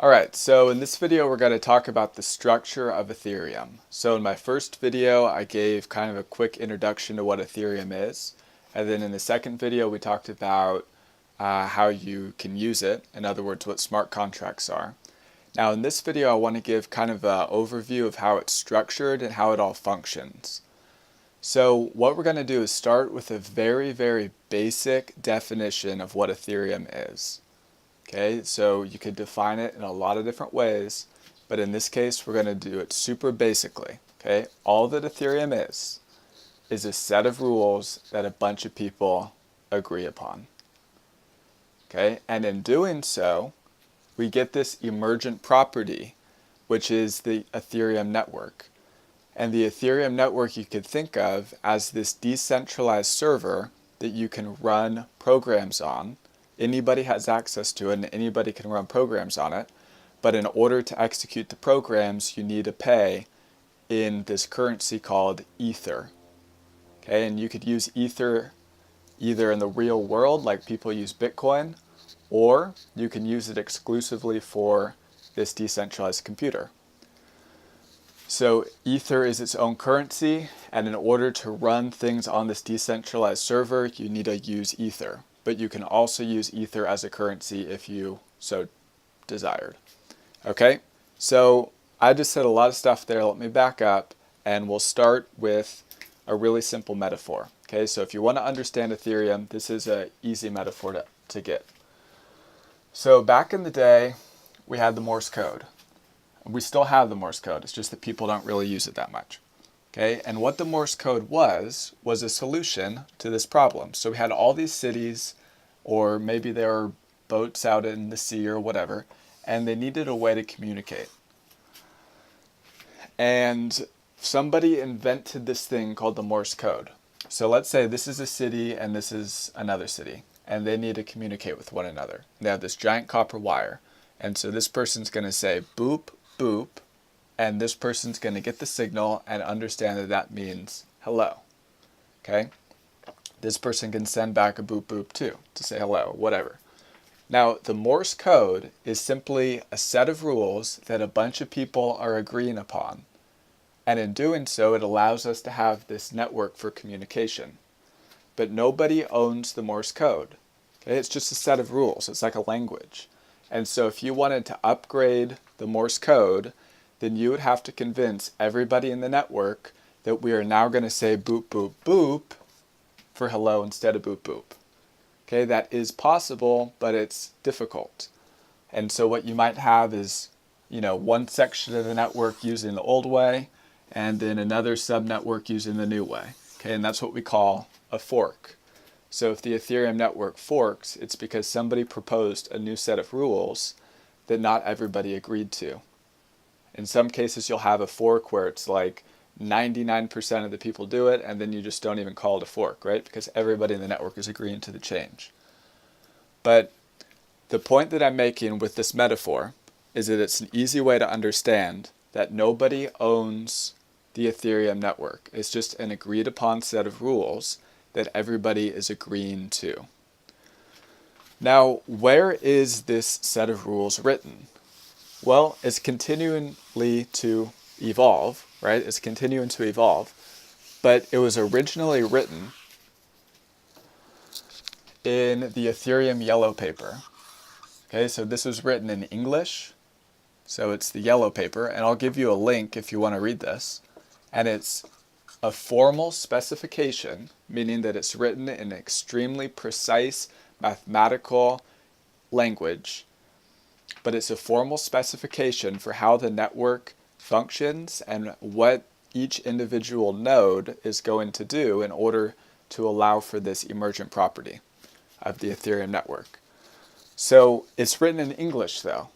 Alright, so in this video we're going to talk about the structure of Ethereum. So in my first video I gave kind of a quick introduction to what Ethereum is, and then in the second video we talked about how you can use it, in other words what smart contracts are. Now in this video I want to give kind of an overview of how it's structured and how it all functions. So what we're going to do is start with a very basic definition of what Ethereum is. Okay, so you could define it in a lot of different ways, but in this case we're going to do it super basically. Okay, all that Ethereum is a set of rules that a bunch of people agree upon. Okay, and in doing so we get this emergent property, which is the Ethereum network. And the Ethereum network you could think of as this decentralized server that you can run programs on. Anybody has access to it and anybody can run programs on it, but in order to execute the programs you need to pay in this currency called Ether. Okay, and you could use Ether either in the real world like people use Bitcoin, or you can use it exclusively for this decentralized computer. So Ether is its own currency, and in order to run things on this decentralized server you need to use Ether. But you can also use Ether as a currency if you so desired. Okay, so I just said a lot of stuff there. Let me back up and we'll start with a really simple metaphor. Okay, so if you want to understand Ethereum, this is an easy metaphor to get. So back in the day we had the Morse Code. We still have the Morse Code, it's just that people don't really use it that much. Okay, and what the Morse Code was a solution to this problem. So we had all these cities, or maybe there were boats out in the sea or whatever, and they needed a way to communicate. And somebody invented this thing called the Morse Code. So let's say this is a city and this is another city, and they need to communicate with one another. They have this giant copper wire, and so this person's going to say boop, boop, and this person's going to get the signal and understand that that means hello. Okay? This person can send back a boop boop too to say hello, whatever. Now the Morse code is simply a set of rules that a bunch of people are agreeing upon. And in doing so it allows us to have this network for communication. But nobody owns the Morse code. Okay? It's just a set of rules. It's like a language. And so if you wanted to upgrade the Morse code, then you would have to convince everybody in the network that we are now going to say boop, boop, boop for hello instead of boop, boop. Okay, that is possible, but it's difficult. And so what you might have is, one section of the network using the old way, and then another subnetwork using the new way. Okay, and that's what we call a fork. So if the Ethereum network forks, it's because somebody proposed a new set of rules that not everybody agreed to. In some cases you'll have a fork where it's like 99% of the people do it, and then you just don't even call it a fork, right? Because everybody in the network is agreeing to the change. But the point that I'm making with this metaphor is that it's an easy way to understand that nobody owns the Ethereum network. It's just an agreed upon set of rules that everybody is agreeing to. Now, where is this set of rules written? Well, it's continually to evolve, right? It's continuing to evolve, but it was originally written in the Ethereum yellow paper. Okay, so this was written in English, so it's the yellow paper, and I'll give you a link if you want to read this. And it's a formal specification, meaning that it's written in extremely precise mathematical language, but it's a formal specification for how the network functions and what each individual node is going to do in order to allow for this emergent property of the Ethereum network. So it's written in English though.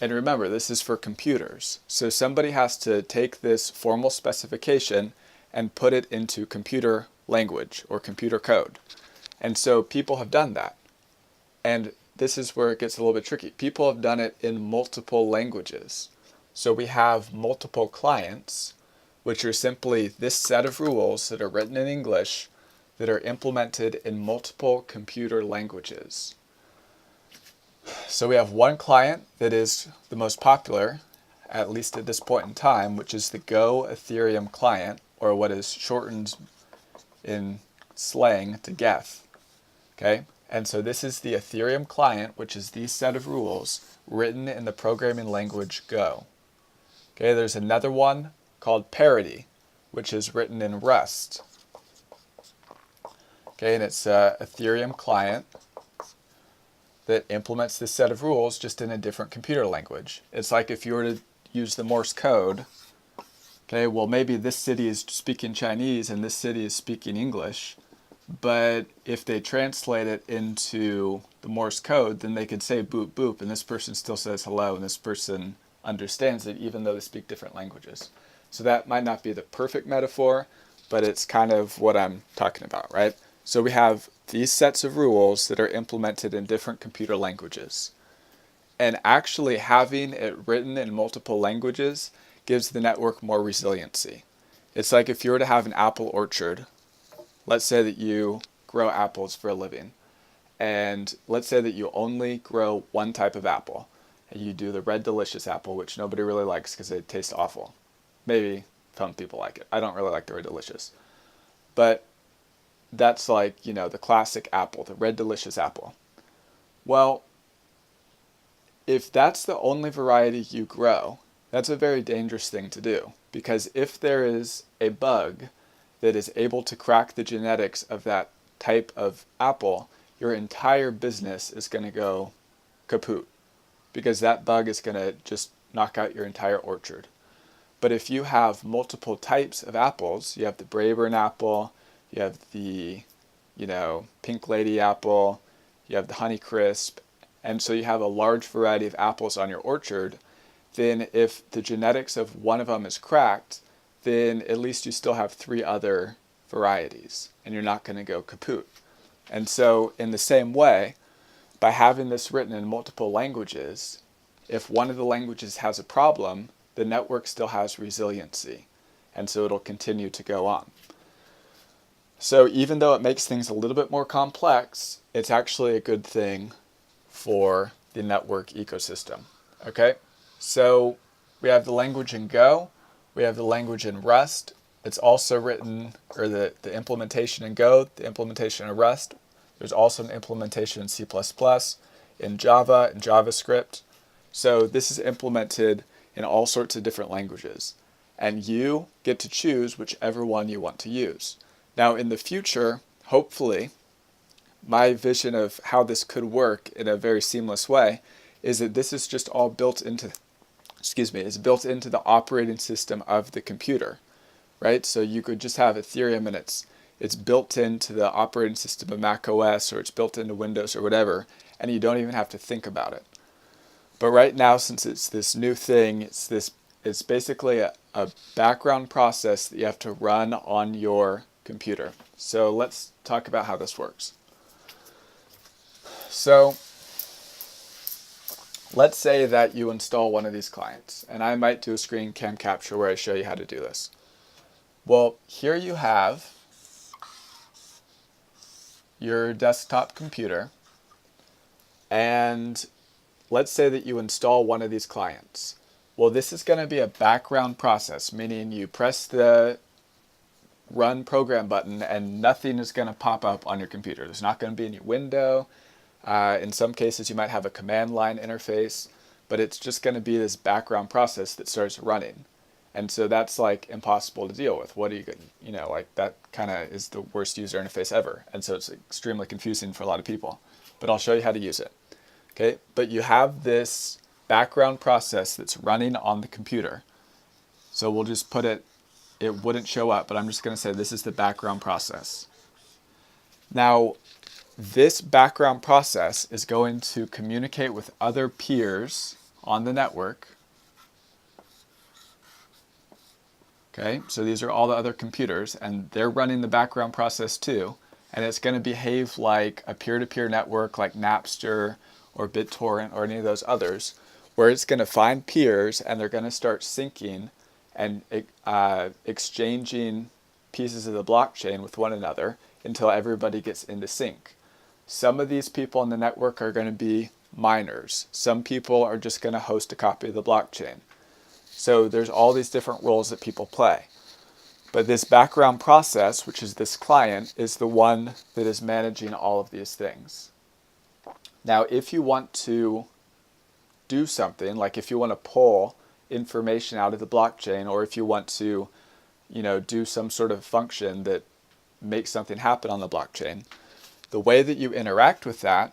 And remember, this is for computers. So somebody has to take this formal specification and put it into computer language or computer code. And so people have done that. And this is where it gets a little bit tricky. People have done it in multiple languages. So we have multiple clients, which are simply this set of rules that are written in English that are implemented in multiple computer languages. So we have one client that is the most popular, at least at this point in time, which is the Go Ethereum Client, or what is shortened in slang to geth. Okay? And so this is the Ethereum Client, which is the set of rules written in the programming language Go. Okay, there's another one called Parity, which is written in Rust. Okay, and it's an Ethereum client that implements this set of rules just in a different computer language. It's like if you were to use the Morse code, okay, well maybe this city is speaking Chinese and this city is speaking English, but if they translate it into the Morse code, then they could say boop boop and this person still says hello and this person understands it even though they speak different languages. So that might not be the perfect metaphor, but it's kind of what I'm talking about, right? So we have these sets of rules that are implemented in different computer languages. And actually having it written in multiple languages gives the network more resiliency. It's like if you were to have an apple orchard, let's say that you grow apples for a living, and let's say that you only grow one type of apple, and you do the red delicious apple, which nobody really likes because it tastes awful. Maybe some people like it. I don't really like the red delicious. But that's like, you know, the classic apple, the red delicious apple. Well, if that's the only variety you grow, that's a very dangerous thing to do, because if there is a bug that is able to crack the genetics of that type of apple, your entire business is going to go kaput, because that bug is going to just knock out your entire orchard. But if you have multiple types of apples, you have the Braeburn apple, you have the, Pink Lady apple, you have the Honeycrisp, and so you have a large variety of apples on your orchard, then if the genetics of one of them is cracked, then at least you still have 3 other varieties, and you're not going to go kaput. And so in the same way, by having this written in multiple languages, if one of the languages has a problem, the network still has resiliency, and so it'll continue to go on. So even though it makes things a little bit more complex, it's actually a good thing for the network ecosystem. Okay, so we have the language in Go, we have the language in Rust. It's also written, or the implementation in Go, the implementation in Rust. There's also an implementation in C++, in Java, in JavaScript. So this is implemented in all sorts of different languages, and you get to choose whichever one you want to use. Now in the future, hopefully, my vision of how this could work in a very seamless way is that this is just all built into, is built into the operating system of the computer, right? So you could just have Ethereum and it's built into the operating system of macOS, or it's built into Windows or whatever, and you don't even have to think about it. But right now, since it's this new thing, it's basically a background process that you have to run on your computer. So let's talk about how this works. So let's say that you install one of these clients, and I might do a screen cam capture where I show you how to do this. Well, here you have your desktop computer, and let's say that you install one of these clients. Well, this is going to be a background process, meaning you press the run program button and nothing is going to pop up on your computer. There's not going to be any window. In some cases you might have a command line interface, but it's just going to be this background process that starts running. And so that's like impossible to deal with. What are you going to, like that kind of is the worst user interface ever. And so it's extremely confusing for a lot of people, but I'll show you how to use it. Okay, but you have this background process that's running on the computer. So we'll just put it wouldn't show up, but I'm just going to say this is the background process. Now, this background process is going to communicate with other peers on the network. Okay, so these are all the other computers, and they're running the background process too, and it's going to behave like a peer-to-peer network like Napster or BitTorrent or any of those others, where it's going to find peers and they're going to start syncing and exchanging pieces of the blockchain with one another until everybody gets into sync. Some of these people on the network are going to be miners. Some people are just going to host a copy of the blockchain. So there's all these different roles that people play. But this background process, which is this client, is the one that is managing all of these things. Now, if you want to do something, like if you want to pull information out of the blockchain, or if you want to, do some sort of function that makes something happen on the blockchain, the way that you interact with that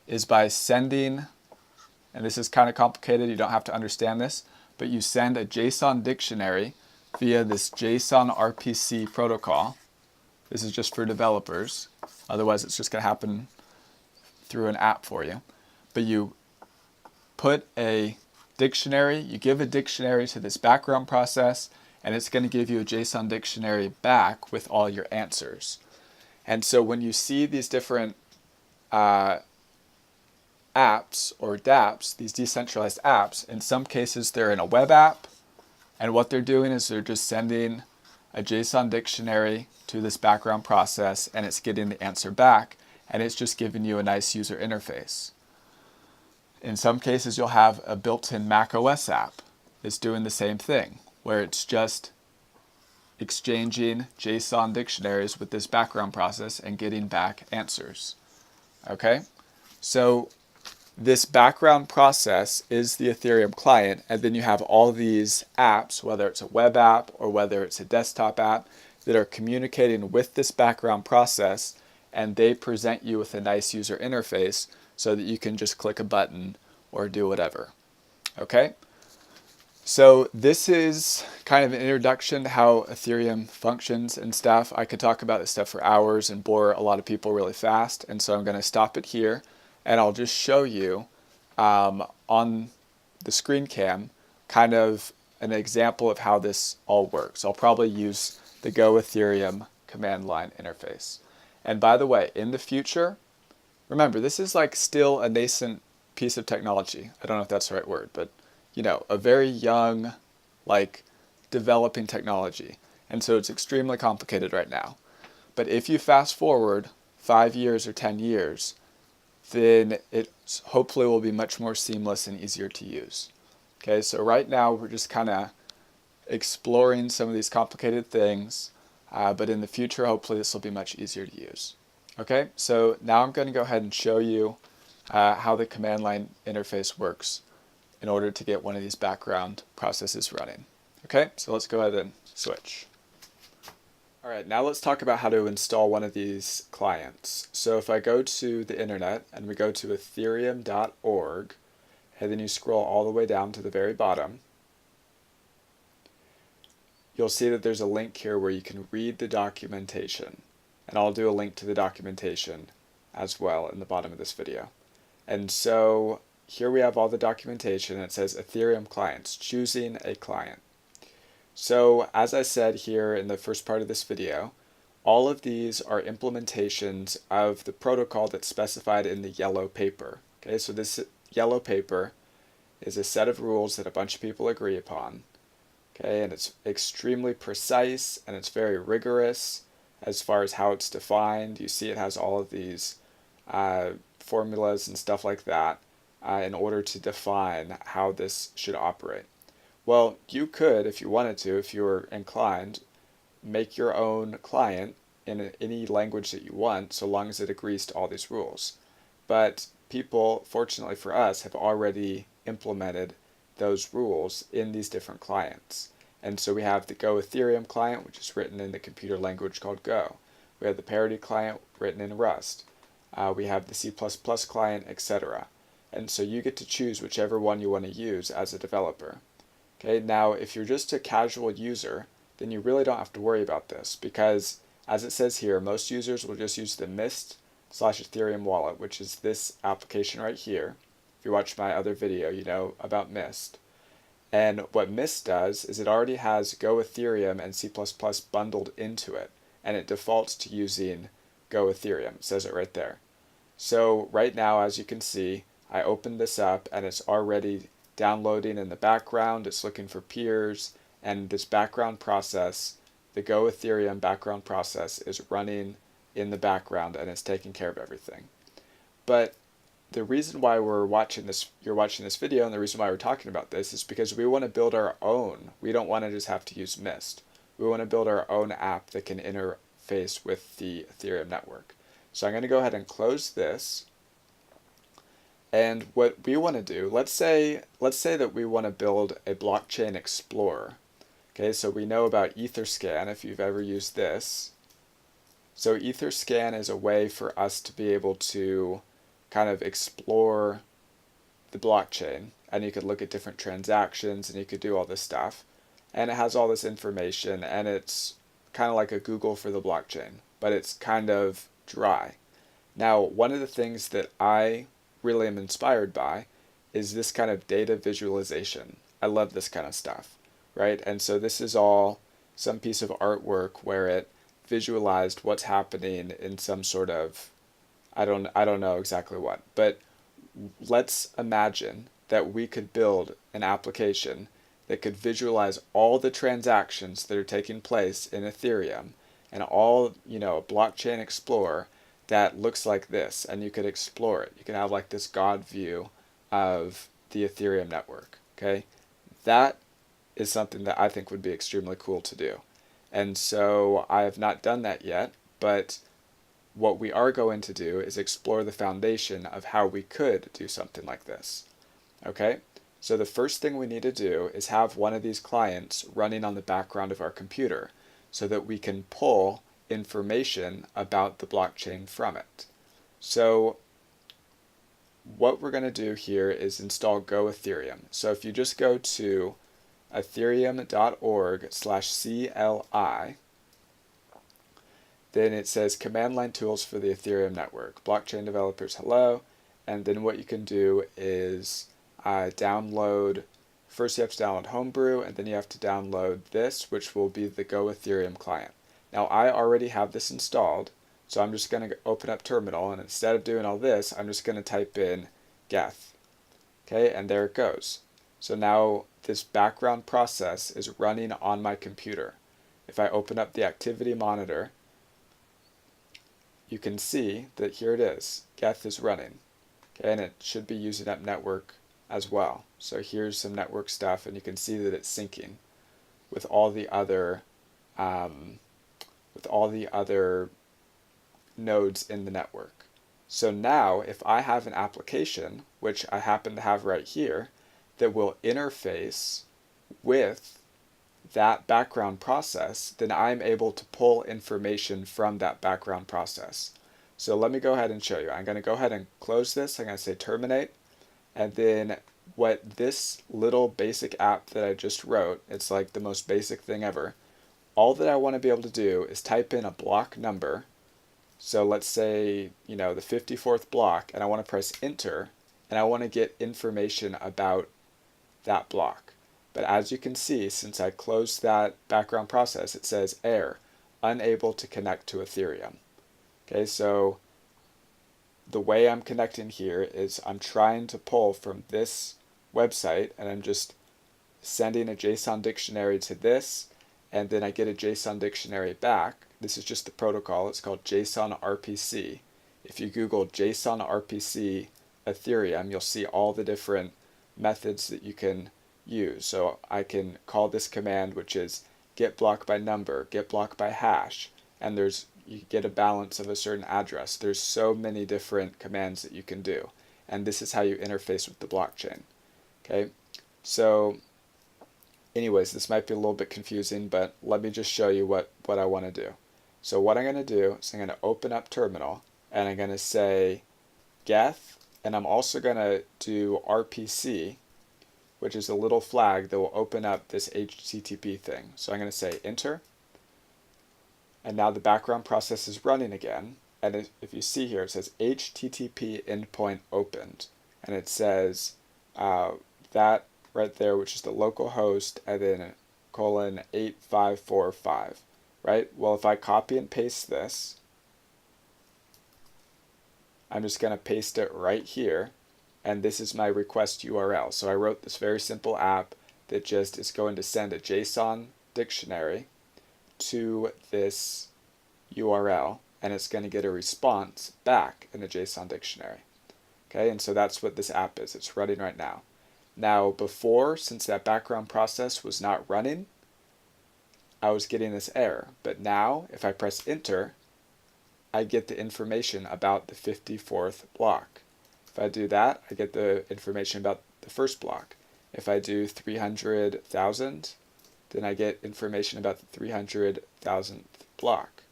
is by sending, and this is kind of complicated, you don't have to understand this, but you send a JSON dictionary via this JSON RPC protocol. This is just for developers. Otherwise, it's just going to happen through an app for you. But you put a dictionary, you give a dictionary to this background process, and it's going to give you a JSON dictionary back with all your answers. And so when you see these different apps or dApps, these decentralized apps, in some cases they're in a web app, and what they're doing is they're just sending a JSON dictionary to this background process, and it's getting the answer back, and it's just giving you a nice user interface. In some cases, you'll have a built-in macOS app that's doing the same thing, where it's just exchanging JSON dictionaries with this background process and getting back answers. Okay? So this background process is the Ethereum client, and then you have all these apps, whether it's a web app or whether it's a desktop app, that are communicating with this background process, and they present you with a nice user interface so that you can just click a button or do whatever. Okay? So this is kind of an introduction to how Ethereum functions and stuff. I could talk about this stuff for hours and bore a lot of people really fast, and so I'm going to stop it here, and I'll just show you on the screen cam kind of an example of how this all works. I'll probably use the Go Ethereum command line interface. And by the way, in the future, remember, this is like still a nascent piece of technology. I don't know if that's the right word, but a very young, developing technology. And so it's extremely complicated right now. But if you fast forward 5 years or 10 years, then it hopefully will be much more seamless and easier to use. Okay, so right now we're just kind of exploring some of these complicated things, but in the future, hopefully this will be much easier to use. Okay, so now I'm going to go ahead and show you how the command line interface works in order to get one of these background processes running. Okay, so let's go ahead and switch. All right, now let's talk about how to install one of these clients. So if I go to the internet and we go to ethereum.org, and then you scroll all the way down to the very bottom, you'll see that there's a link here where you can read the documentation. And I'll do a link to the documentation as well in the bottom of this video. And so here we have all the documentation, and it says Ethereum clients, choosing a client. So as I said here in the first part of this video, all of these are implementations of the protocol that's specified in the yellow paper. Okay, so this yellow paper is a set of rules that a bunch of people agree upon. Okay, and it's extremely precise and it's very rigorous as far as how it's defined. You see it has all of these formulas and stuff like that in order to define how this should operate. Well, you could, if you wanted to, if you were inclined, make your own client in any language that you want, so long as it agrees to all these rules. But people, fortunately for us, have already implemented those rules in these different clients. And so we have the Go Ethereum client, which is written in the computer language called Go. We have the Parity client written in Rust. We have the C++ client, etc. And so you get to choose whichever one you want to use as a developer. Okay, now if you're just a casual user, then you really don't have to worry about this, because as it says here, most users will just use the Mist/Ethereum wallet, which is this application right here. If you watch my other video, you know about Mist. And what Mist does is it already has Go Ethereum and C++ bundled into it, and it defaults to using Go Ethereum. It says it right there. So right now, as you can see, I opened this up and it's already downloading in the background. It's looking for peers, and this background process, the Go Ethereum background process, is running in the background and it's taking care of everything. But the reason why you're watching this video, and the reason why we're talking about this is because we want to build our own. We don't want to just have to use Mist. We want to build our own app that can interface with the Ethereum network. So I'm going to go ahead and close this. And what we want to do, let's say that we want to build a blockchain explorer. Okay, so we know about Etherscan if you've ever used this. So Etherscan is a way for us to be able to kind of explore the blockchain, and you could look at different transactions and you could do all this stuff. And it has all this information, and it's kind of like a Google for the blockchain, but it's kind of dry. Now, one of the things that I really am inspired by is this kind of data visualization. I love this kind of stuff, right? And so this is all some piece of artwork where it visualized what's happening in some sort of, I don't know exactly what, but let's imagine that we could build an application that could visualize all the transactions that are taking place in Ethereum and all, a blockchain explorer that looks like this, and you could explore it. You can have like this God view of the Ethereum network, okay? That is something that I think would be extremely cool to do. And so I have not done that yet, but what we are going to do is explore the foundation of how we could do something like this, okay? So the first thing we need to do is have one of these clients running on the background of our computer so that we can pull information about the blockchain from it. So what we're going to do here is install Go Ethereum. So if you just go to ethereum.org/CLI, then it says command line tools for the Ethereum network. Blockchain developers, hello. And then what you can do is download, first you have to download Homebrew, and then you have to download this, which will be the Go Ethereum client. Now I already have this installed, so I'm just going to open up Terminal, and instead of doing all this, I'm just going to type in geth. Okay, and there it goes. So now this background process is running on my computer. If I open up the activity monitor, you can see that here it is. Geth is running. Okay, and it should be using up network as well. So here's some network stuff, and you can see that it's syncing with all the other nodes in the network. So now if I have an application, which I happen to have right here, that will interface with that background process, then I'm able to pull information from that background process. So let me go ahead and show you. I'm going to go ahead and close this. I'm going to say terminate, and then what this little basic app that I just wrote, it's like the most basic thing ever. All that I want to be able to do is type in a block number. So let's say, the 54th block, and I want to press enter, and I want to get information about that block. But as you can see, since I closed that background process, it says error, unable to connect to Ethereum. Okay, so the way I'm connecting here is I'm trying to pull from this website, and I'm just sending a JSON dictionary to this, and then I get a JSON dictionary back. This is just the protocol. It's called JSON RPC. If you Google JSON RPC Ethereum, you'll see all the different methods that you can use. So I can call this command, which is get block by number, get block by hash, and you get a balance of a certain address. There's so many different commands that you can do, and this is how you interface with the blockchain. Okay, so anyways, this might be a little bit confusing, but let me just show you what I want to do. So what I'm going to do is I'm going to open up Terminal, and I'm going to say geth, and I'm also going to do RPC, which is a little flag that will open up this HTTP thing. So I'm going to say enter, and now the background process is running again, and if you see here, it says HTTP endpoint opened, and it says that right there, which is the local host, and then :8545, right? Well, if I copy and paste this, I'm just going to paste it right here, and this is my request URL. So I wrote this very simple app that just is going to send a JSON dictionary to this URL, and it's going to get a response back in the JSON dictionary. Okay, and so that's what this app is. It's running right now. Now before, since that background process was not running, I was getting this error. But now, if I press enter, I get the information about the 54th block. If I do that, I get the information about the first block. If I do 300,000, then I get information about the 300,000th block.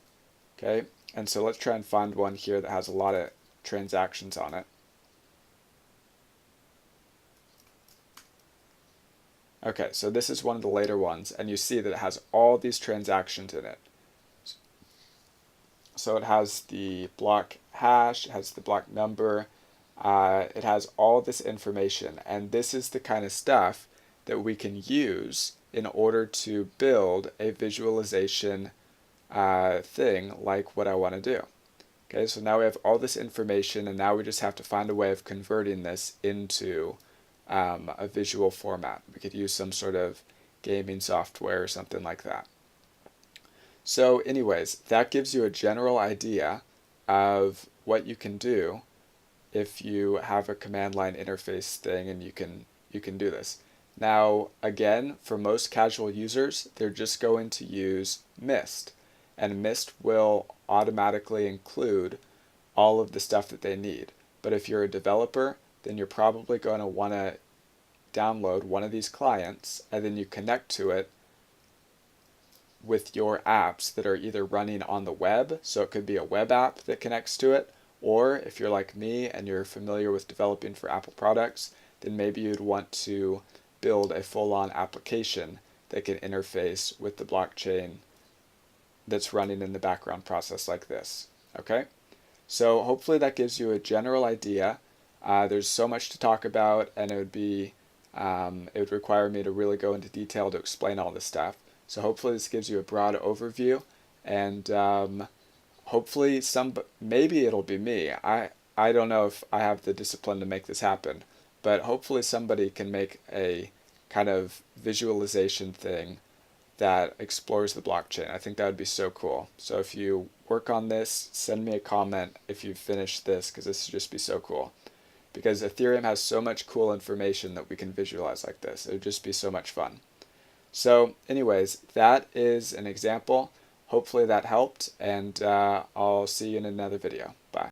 Okay, and so let's try and find one here that has a lot of transactions on it. Okay, so this is one of the later ones, and you see that it has all these transactions in it. So it has the block hash, it has the block number, it has all this information, and this is the kind of stuff that we can use in order to build a visualization thing like what I want to do. Okay, so now we have all this information, and now we just have to find a way of converting this into a visual format. We could use some sort of gaming software or something like that. So anyways, that gives you a general idea of what you can do if you have a command line interface thing, and you can do this. Now again, for most casual users, they're just going to use Mist, and Mist will automatically include all of the stuff that they need. But if you're a developer, then you're probably going to want to download one of these clients, and then you connect to it with your apps that are either running on the web, so it could be a web app that connects to it, or if you're like me and you're familiar with developing for Apple products, then maybe you'd want to build a full-on application that can interface with the blockchain that's running in the background process like this. Okay? So hopefully that gives you a general idea. There's so much to talk about, and it would require me to really go into detail to explain all this stuff. So hopefully this gives you a broad overview, and hopefully maybe it'll be me. I don't know if I have the discipline to make this happen, but hopefully somebody can make a kind of visualization thing that explores the blockchain. I think that would be so cool. So if you work on this, send me a comment if you've finished this, because this would just be so cool. Because Ethereum has so much cool information that we can visualize like this. It would just be so much fun. So anyways, that is an example. Hopefully that helped, and I'll see you in another video. Bye.